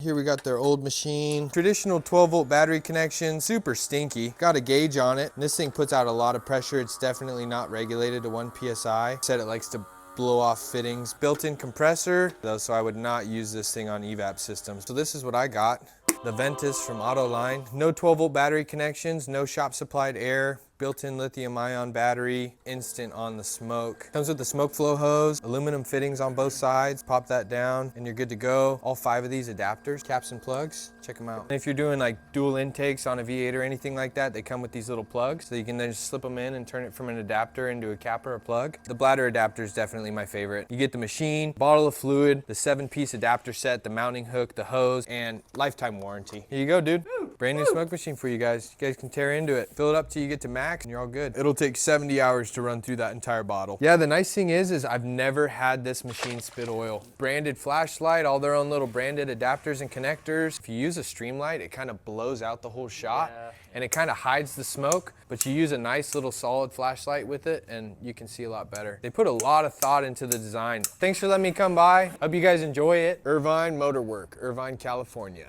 Here we got their old machine. Traditional 12-volt battery connection, super stinky. Got a gauge on it. This thing puts out a lot of pressure. It's definitely not regulated to 1 PSI. Said it likes to blow off fittings. Built-in compressor, though, so I would not use this thing on evap systems. So this is what I got. The Ventus from Autoline. No 12-volt battery connections, no shop supplied air. Built-in lithium-ion battery, instant on the smoke. Comes with the smoke flow hose, aluminum fittings on both sides. Pop that down and you're good to go. All 5 of these adapters, caps and plugs, check them out. And if you're doing like dual intakes on a V8 or anything like that, they come with these little plugs, so you can then just slip them in and turn it from an adapter into a cap or a plug. The bladder adapter is definitely my favorite. You get the machine, bottle of fluid, the 7-piece adapter set, the mounting hook, the hose, and lifetime warranty. Here you go, dude. Brand new smoke machine for you guys. You guys can tear into it. Fill it up till you get to max and you're all good. It'll take 70 hours to run through that entire bottle. Yeah, the nice thing is I've never had this machine spit oil. Branded flashlight, all their own little branded adapters and connectors. If you use a Streamlight, it kind of blows out the whole shot and it kind of hides the smoke, but you use a nice little solid flashlight with it and you can see a lot better. They put a lot of thought into the design. Thanks for letting me come by. Hope you guys enjoy it. Irvine Motor Work, Irvine, California.